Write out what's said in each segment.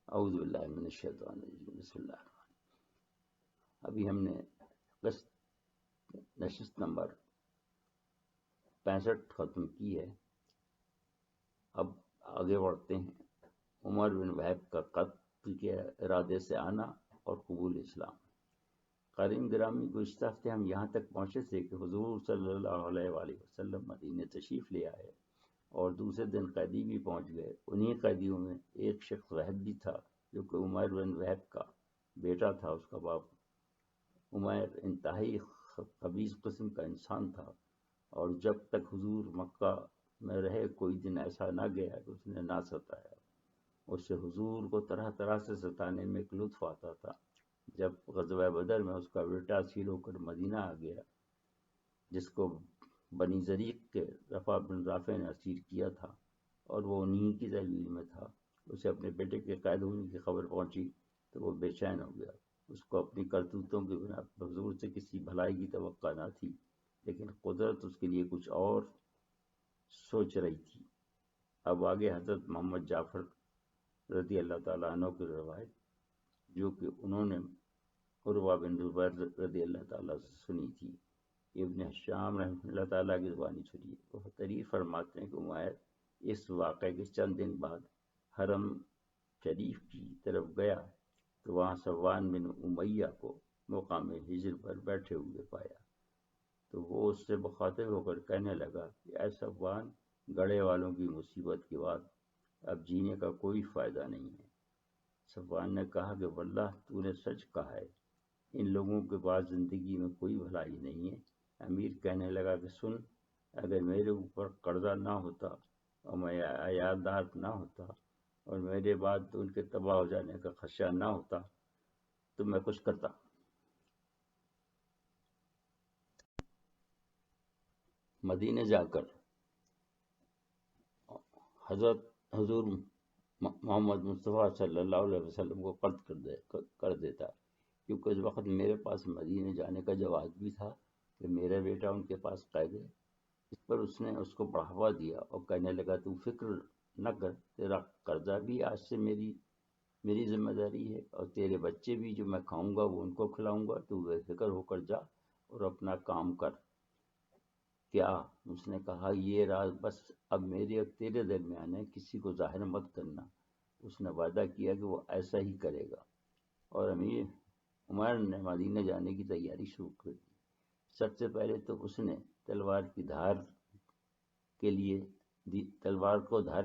اعوذ باللہ من الشیطان الرجیم، بسم اللہ الرحمن۔ ابھی ہم نے نشست نمبر 65 ختم کی ہے۔ اب آگے بڑھتے ہیں۔ عمر بن وہب کا قتل کے ارادے سے آنا اور قبول اسلام۔ قارئین گرامی، گزشتہ ہفتے ہم یہاں تک پہنچے تھے کہ حضور صلی اللہ علیہ وآلہ وسلم مدینے تشریف لے آئے اور دوسرے دن قیدی بھی پہنچ گئے۔ انہی قیدیوں میں ایک شخص وہب بھی تھا جو کہ عمر بن وہب کا بیٹا تھا۔ اس کا باپ عمیر انتہائی خبیث قسم کا انسان تھا، اور جب تک حضور مکہ میں رہے کوئی دن ایسا نہ گیا کہ اس نے نہ ستایا۔ اس سے حضور کو طرح طرح سے ستانے میں ایک لطف آتا تھا۔ جب غزوہ بدر میں اس کا بیٹا اسیر ہو کر مدینہ آ گیا، جس کو بنی زریق کے رفع بن رافع نے اسیر کیا تھا اور وہ انہی کی ذلیل میں تھا، اسے اپنے بیٹے کے قید ہونے کی خبر پہنچی تو وہ بے چین ہو گیا۔ اس کو اپنی کرتوتوں کی بنا پر حضور سے کسی بھلائی کی توقع نہ تھی، لیکن قدرت اس کے لیے کچھ اور سوچ رہی تھی۔ اب آگے حضرت محمد جعفر رضی اللہ تعالیٰ عنہ کی روایت، جو کہ انہوں نے عروہ بن زبیر رضی اللہ تعالیٰ سے سنی تھی۔ ابن حشام رحمۃ اللہ تعالیٰ کی زبانی سنی۔ وہ تعریف فرماتے ہیں کہ عمیر اس واقعے کے چند دن بعد حرم شریف کی طرف گیا تو وہاں صفوان بن امیہ کو مقام ہجر پر بیٹھے ہوئے پایا، تو وہ اس سے مخاطب ہو کر کہنے لگا کہ اے صفوان، گڑھے والوں کی مصیبت کے بعد اب جینے کا کوئی فائدہ نہیں ہے۔ صفوان نے کہا کہ واللہ تو نے سچ کہا ہے، ان لوگوں کے پاس زندگی میں کوئی بھلائی نہیں ہے۔ امیر کہنے لگا کہ سن، اگر میرے اوپر قرضہ نہ ہوتا اور میں عیادار نہ ہوتا اور میرے بعد تو ان کے تباہ ہو جانے کا خدشہ نہ ہوتا تو میں کچھ کرتا۔ مدینے جا کر حضور محمد مصطفیٰ صلی اللہ علیہ وسلم کو قتل کر دیتا، کیونکہ اس وقت میرے پاس مدینے جانے کا جواز بھی تھا کہ میرا بیٹا ان کے پاس قید ہے۔ اس پر اس نے اس کو بڑھاوا دیا اور کہنے لگا تو فکر نہ کر، تیرا قرضہ بھی آج سے میری ذمہ داری ہے، اور تیرے بچے بھی جو میں کھاؤں گا وہ ان کو کھلاؤں گا، تو بے فکر ہو کر جا اور اپنا کام کر۔ کیا؟ اس نے کہا یہ راز بس اب میرے اور تیرے درمیان ہے، کسی کو ظاہر مت کرنا۔ اس نے وعدہ کیا کہ وہ ایسا ہی کرے گا، اور امیر عمر نے مدینہ جانے کی تیاری شروع کر دی۔ سب سے پہلے تو اس نے تلوار کو دھار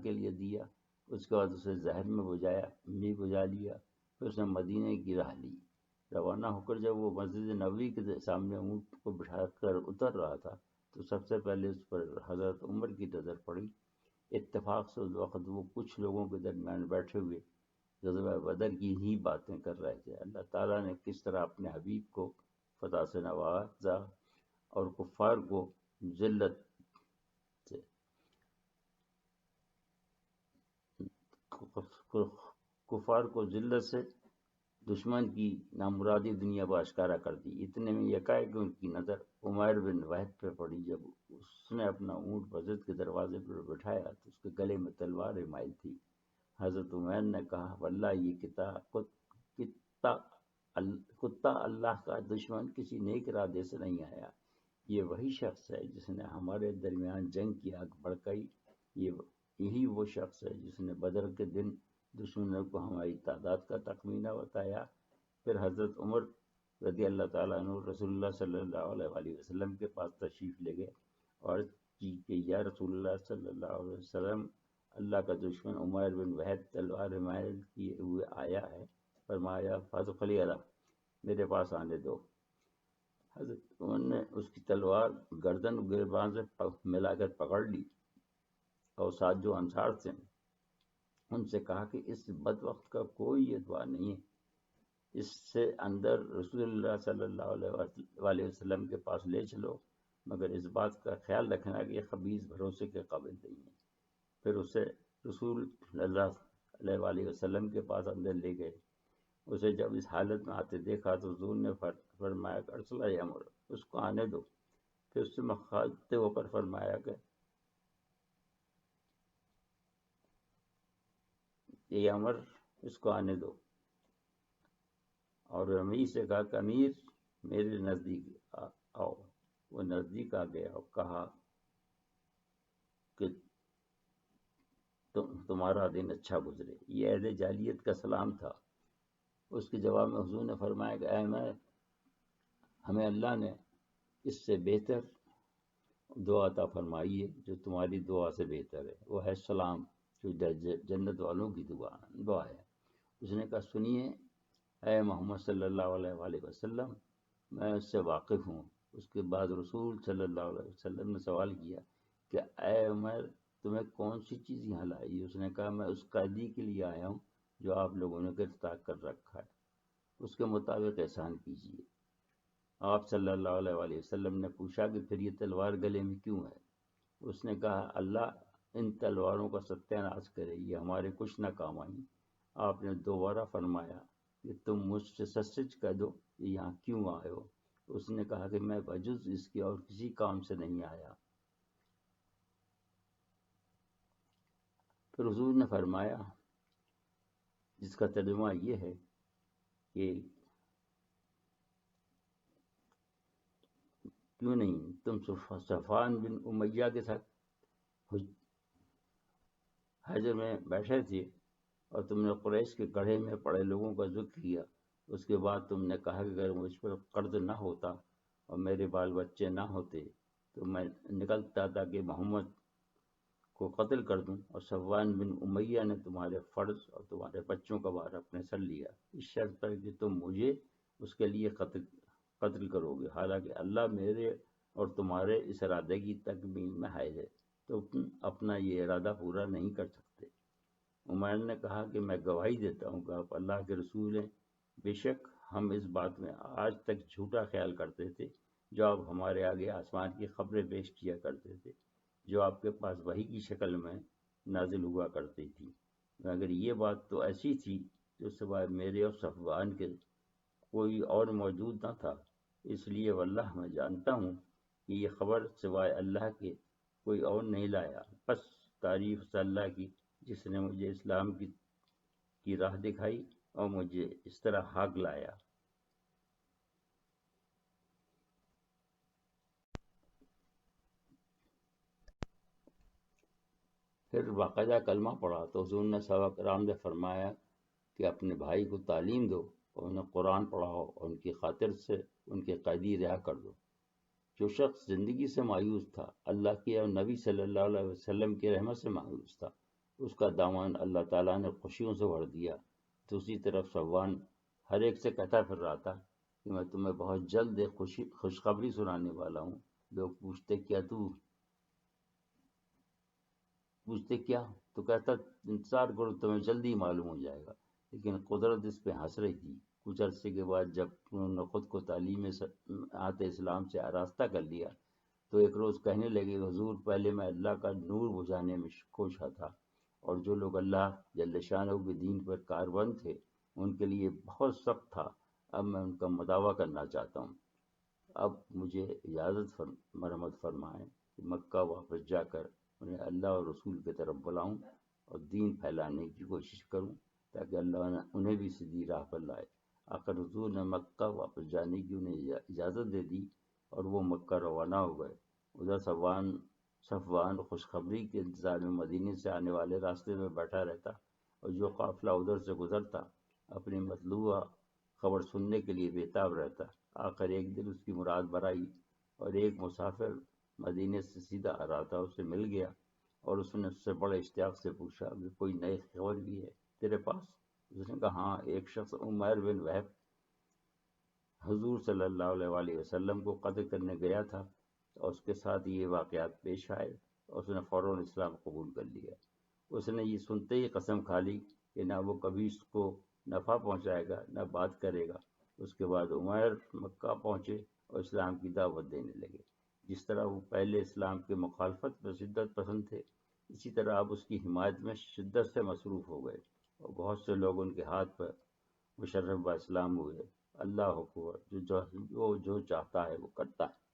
کے لیے دیا، اس کے بعد اسے زہر میں بجا لیا، پھر اس نے مدینے کی راہ لی۔ روانہ ہو کر جب وہ مسجد نبوی کے سامنے اونٹ کو بٹھا کر اتر رہا تھا تو سب سے پہلے اس پر حضرت عمر کی نظر پڑی۔ اتفاق سے اس وقت وہ کچھ لوگوں کے درمیان بیٹھے ہوئے غزوہ بدر کی ہی باتیں کر رہے تھے۔ اللہ تعالیٰ نے کس طرح اپنے حبیب کو فتح سے نوازا اور کفار کو ذلت سے دشمن کی نامرادی دنیا کو اشکارا کر دی۔ اتنے میں یکایک ان کی نظر عمیر بن وہب پہ پڑی۔ جب اس نے اپنا اونٹ مسجد کے دروازے پر بٹھایا تو اس کے گلے میں تلوار مائل تھی۔ حضرت عمیر نے کہا واللہ یہ کتا اللہ کا دشمن کسی نیک ارادے سے نہیں آیا، یہ وہی شخص ہے جس نے ہمارے درمیان جنگ کی آگ بھڑکائی، یہی وہ شخص ہے جس نے بدر کے دن دشمنوں کو ہماری تعداد کا تخمینہ بتایا۔ پھر حضرت عمر رضی اللہ تعالیٰ عنہ رسول اللہ صلی اللہ علیہ وآلہ وسلم کے پاس تشریف لے گئے اور کہ یا رسول اللہ صلی اللہ علیہ وسلم، اللہ کا دشمن عمیر بن وہب تلوار مائل کیے ہوئے آیا ہے۔ فرمایا فادخلی علیہ، میرے پاس آنے دو۔ حضرت عمر نے اس کی تلوار گردن گریباں سے ملا کر پکڑ لی اور ساتھ جو انصار تھے ان سے کہا کہ اس بدبخت کا کوئی اعتبار نہیں ہے، اس سے اندر رسول اللہ صلی اللہ علیہ وسلم کے پاس لے چلو، مگر اس بات کا خیال رکھنا کہ یہ خبیث بھروسے کے قابل نہیں ہے۔ پھر اسے رسول اللہ علیہ وآلہ وسلم کے پاس اندر لے گئے۔ اسے جب اس حالت میں آتے دیکھا تو حضور نے فرمایا کہ ارسلہ یا عمر، اس کو آنے دو۔ پھر اس سے مخاطب ہو کر فرمایا کہ یہ عمر، اس کو آنے دو۔ اور امیر سے کہا کہ امیر میرے نزدیک آؤ۔ وہ نزدیک آ گیا اور کہا کہ تمہارا دن اچھا گزرے۔ یہ اہل جاہلیت کا سلام تھا۔ اس کے جواب میں حضور نے فرمایا کہ اے عمر، ہمیں اللہ نے اس سے بہتر دعا عطا فرمائی ہے جو تمہاری دعا سے بہتر ہے، وہ ہے سلام، جو جنت والوں کی دعا ہے۔ اس نے کہا سنیے اے محمد صلی اللہ علیہ وآلہ وسلم، میں اس سے واقف ہوں۔ اس کے بعد رسول صلی اللہ علیہ وسلم نے سوال کیا کہ اے عمر، تمہیں کون سی چیز یہاں لائی؟ اس نے کہا میں اس قیدی کے لیے آیا ہوں جو آپ لوگوں نے گرفتار کر رکھا ہے، اس کے مطابق احسان کیجیے۔ آپ صلی اللہ علیہ وآلہ وسلم نے پوچھا کہ پھر یہ تلوار گلے میں کیوں ہے؟ اس نے کہا اللہ ان تلواروں کا ستیہ ناش کرے، یہ ہمارے کچھ نہ کام آئیں۔ آپ نے دوبارہ فرمایا کہ تم مجھ سے سچ سچ کہہ دو کہ یہاں کیوں آئے ہو؟ اس نے کہا کہ میں بجز اس کے اور کسی کام سے نہیں آیا۔ پھر حضور نے فرمایا، جس کا ترجمہ یہ ہے کہ کیوں نہیں تم صفوان بن امیہ کے ساتھ حجر میں بیٹھے تھے اور تم نے قریش کے گڑھے میں پڑے لوگوں کا ذکر کیا، اس کے بعد تم نے کہا کہ اگر مجھ پر قرض نہ ہوتا اور میرے بال بچے نہ ہوتے تو میں نکلتا تھا کہ محمد کو قتل کر دوں، اور صفوان بن امیہ نے تمہارے فرض اور تمہارے بچوں کا بار اپنے سر لیا، اس شرط پر کہ تم مجھے اس کے لیے قتل کرو گے، حالانکہ اللہ میرے اور تمہارے اس ارادے کی تکمیل میں حائز ہے، تو تم اپنا یہ ارادہ پورا نہیں کر سکتے۔ عمر نے کہا کہ میں گواہی دیتا ہوں کہ آپ اللہ کے رسول ہیں، بے شک ہم اس بات میں آج تک جھوٹا خیال کرتے تھے جو آپ ہمارے آگے آسمان کی خبریں پیش کیا کرتے تھے، جو آپ کے پاس وحی کی شکل میں نازل ہوا کرتی تھی، مگر یہ بات تو ایسی تھی جو سوائے میرے اور صفوان کے کوئی اور موجود نہ تھا، اس لیے واللہ میں جانتا ہوں کہ یہ خبر سوائے اللہ کے کوئی اور نہیں لایا، بس تعریف اس اللہ کی جس نے مجھے اسلام کی راہ دکھائی اور مجھے اس طرح حق لایا۔ پھر باقاعدہ کلمہ پڑھا تو حضور نے صحابہ کرام نے فرمایا کہ اپنے بھائی کو تعلیم دو اور انہیں قرآن پڑھاؤ اور ان کی خاطر سے ان کے قیدی رہا کر دو۔ جو شخص زندگی سے مایوس تھا، اللہ کی اور نبی صلی اللہ علیہ وسلم کی رحمت سے مایوس تھا، اس کا دامن اللہ تعالیٰ نے خوشیوں سے بھر دیا۔ دوسری طرف صفوان ہر ایک سے کہتا پھر رہا تھا کہ میں تمہیں بہت جلد ایک خوشخبری سنانے والا ہوں۔ لوگ پوچھتے کیا تو کہتا انتظار کرو، تمہیں جلدی معلوم ہو جائے گا۔ لیکن قدرت اس پہ ہنس رہی تھی۔ کچھ عرصے کے بعد جب انہوں نے خود کو تعلیم اسلام سے آراستہ کر لیا تو ایک روز کہنے لگے حضور پہلے میں اللہ کا نور بجھانے میں کوشاں تھا، اور جو لوگ اللہ جل شانہ کے دین پر کاربند تھے ان کے لیے بہت سخت تھا، اب میں ان کا مداوع کرنا چاہتا ہوں۔ اب مجھے اجازت مرحمت فرمائیں کہ مکہ واپس جا کر انہیں اللہ اور رسول کی طرف بلاؤں اور دین پھیلانے کی کوشش کروں تاکہ اللہ انہیں بھی سیدھی راہ پر لائے۔ آخر حضور نے مکہ واپس جانے کی انہیں اجازت دے دی اور وہ مکہ روانہ ہو گئے۔ ادھر صفوان خوشخبری کے انتظار میں مدینے سے آنے والے راستے میں بیٹھا رہتا، اور جو قافلہ ادھر سے گزرتا اپنی مطلوبہ خبر سننے کے لیے بےتاب رہتا۔ آخر ایک دن اس کی مراد برائی اور ایک مسافر مدینے سے سیدھا آ رہا تھا اسے مل گیا، اور اس نے اس سے بڑے اشتیاق سے پوچھا کہ کوئی نئی خبر بھی ہے تیرے پاس؟ اس نے کہا ہاں، ایک شخص عمیر بن وہب حضور صلی اللہ علیہ وآلہ وسلم کو قتل کرنے گیا تھا اور اس کے ساتھ یہ واقعات پیش آئے اور اس نے فوراً اسلام قبول کر لیا۔ اس نے یہ سنتے ہی قسم کھا لی کہ نہ وہ کبھی اس کو نفع پہنچائے گا نہ بات کرے گا۔ اس کے بعد عمیر مکہ پہنچے اور اسلام کی دعوت دینے لگے۔ جس طرح وہ پہلے اسلام کے مخالفت میں شدت پسند تھے، اسی طرح اب اس کی حمایت میں شدت سے مصروف ہو گئے اور بہت سے لوگ ان کے ہاتھ پر مشرف با اسلام ہوئے۔ اللہ اکبر، جو چاہتا ہے وہ کرتا ہے۔